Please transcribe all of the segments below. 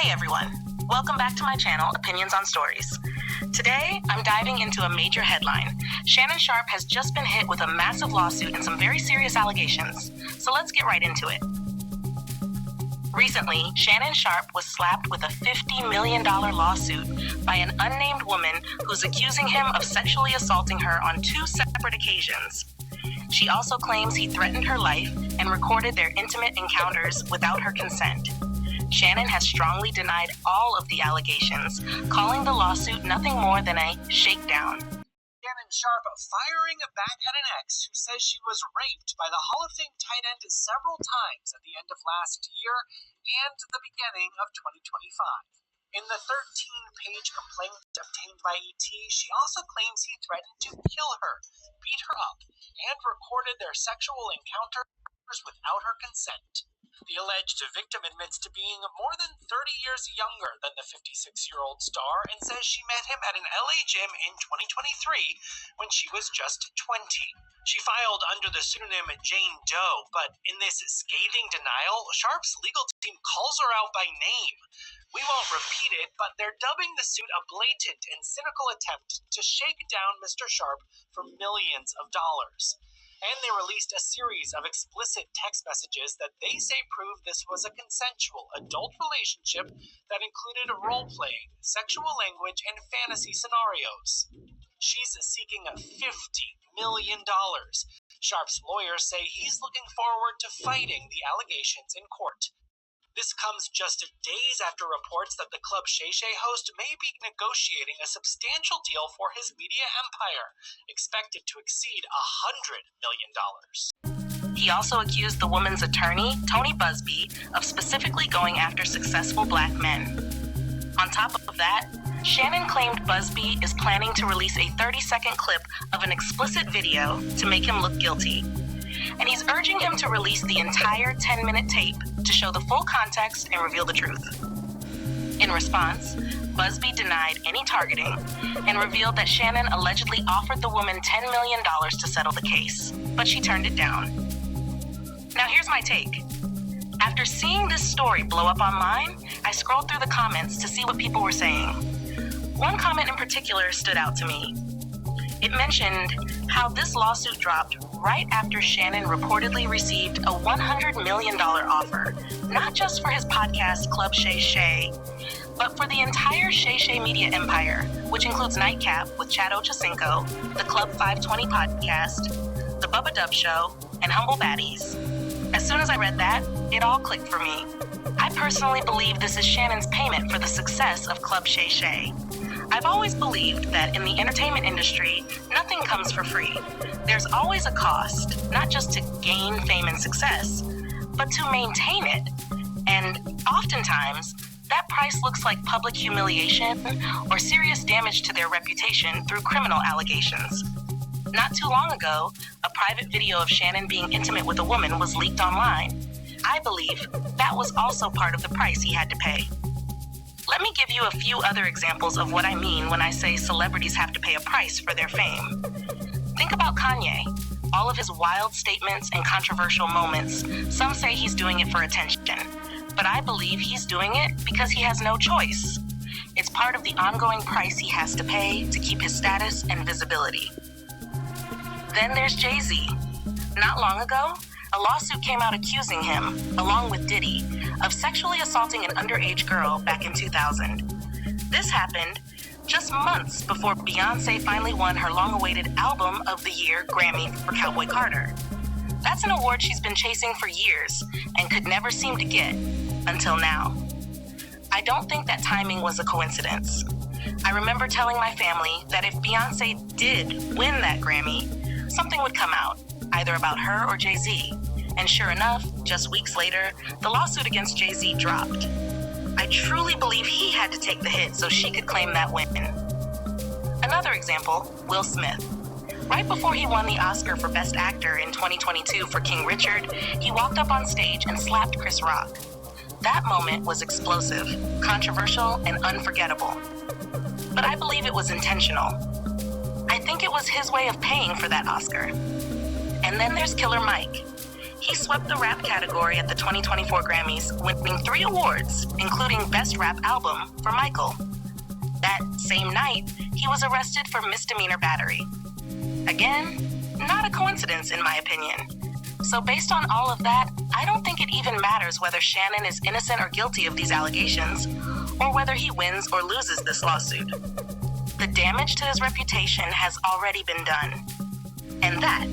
Hey everyone, welcome back to my channel, Opinions on Stories. Today, I'm diving into a major headline. Shannon Sharpe has just been hit with a massive lawsuit and some very serious allegations. So let's get right into it. Recently, Shannon Sharpe was slapped with a $50 million lawsuit by an unnamed woman who's accusing him of sexually assaulting her on 2 separate occasions. She also claims he threatened her life and recorded their intimate encounters without her consent. Shannon has strongly denied all of the allegations, calling the lawsuit nothing more than a shakedown. Shannon Sharpe firing back at an ex who says she was raped by the Hall of Fame tight end several times at the end of last year and the beginning of 2025. In the 13-page complaint obtained by ET, she also claims he threatened to kill her, beat her up, and recorded their sexual encounters without her consent. The alleged victim admits to being more than 30 years younger than the 56-year-old star and says she met him at an LA gym in 2023 when she was just 20. She filed under the pseudonym Jane Doe, but in this scathing denial, Sharpe's legal team calls her out by name. We won't repeat it, but they're dubbing the suit a blatant and cynical attempt to shake down Mr. Sharpe for millions of dollars. And they released a series of explicit text messages that they say prove this was a consensual adult relationship that included role-playing, sexual language, and fantasy scenarios. She's seeking $50 million. Sharpe's lawyers say he's looking forward to fighting the allegations in court. This comes just days after reports that the club Shay Shay host may be negotiating a substantial deal for his media empire, expected to exceed $100 million. He also accused the woman's attorney, Tony Busby, of specifically going after successful black men. On top of that, Shannon claimed Busby is planning to release a 30-second clip of an explicit video to make him look guilty. And he's urging him to release the entire 10-minute tape to show the full context and reveal the truth. In response, Busby denied any targeting and revealed that Shannon allegedly offered the woman $10 million to settle the case, but she turned it down. Now here's my take. After seeing this story blow up online, I scrolled through the comments to see what people were saying. One comment in particular stood out to me. It mentioned how this lawsuit dropped right after Shannon reportedly received a $100 million offer, not just for his podcast Club Shay Shay, but for the entire Shay Shay media empire, which includes Nightcap with Chad Ochocinco, the Club 520 podcast, The Bubba Dub Show, and Humble Baddies. As soon as I read that, it all clicked for me. I personally believe this is Shannon's payment for the success of Club Shay Shay. I've always believed that in the entertainment industry, nothing comes for free. There's always a cost, not just to gain fame and success, but to maintain it. And oftentimes, that price looks like public humiliation or serious damage to their reputation through criminal allegations. Not too long ago, a private video of Shannon being intimate with a woman was leaked online. I believe that was also part of the price he had to pay. Let me give you a few other examples of what I mean when I say celebrities have to pay a price for their fame. Think about Kanye. All of his wild statements and controversial moments, some say he's doing it for attention, but I believe he's doing it because he has no choice. It's part of the ongoing price he has to pay to keep his status and visibility. Then there's Jay-Z. Not long ago, a lawsuit came out accusing him, along with Diddy, of sexually assaulting an underage girl back in 2000. This happened just months before Beyoncé finally won her long-awaited Album of the Year Grammy for Cowboy Carter. That's an award she's been chasing for years and could never seem to get, until now. I don't think that timing was a coincidence. I remember telling my family that if Beyoncé did win that Grammy, something would come out, either about her or Jay-Z. And sure enough, just weeks later, the lawsuit against Jay-Z dropped. I truly believe he had to take the hit so she could claim that win. Another example, Will Smith. Right before he won the Oscar for Best Actor in 2022 for King Richard, he walked up on stage and slapped Chris Rock. That moment was explosive, controversial, and unforgettable. But I believe it was intentional. I think it was his way of paying for that Oscar. And then there's Killer Mike. He swept the rap category at the 2024 Grammys, winning 3 awards, including Best Rap Album for Michael. That same night, he was arrested for misdemeanor battery. Again, not a coincidence in my opinion. So based on all of that, I don't think it even matters whether Shannon is innocent or guilty of these allegations, or whether he wins or loses this lawsuit. The damage to his reputation has already been done. And that,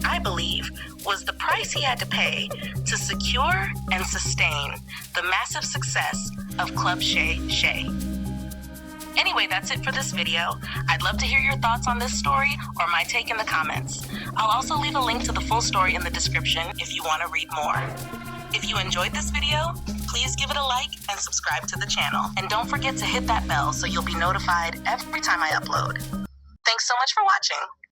I believe, was the price he had to pay to secure and sustain the massive success of Club Shay Shay. Anyway, that's it for this video. I'd love to hear your thoughts on this story or my take in the comments. I'll also leave a link to the full story in the description if you want to read more. If you enjoyed this video, please give it a like and subscribe to the channel. And don't forget to hit that bell so you'll be notified every time I upload. Thanks so much for watching.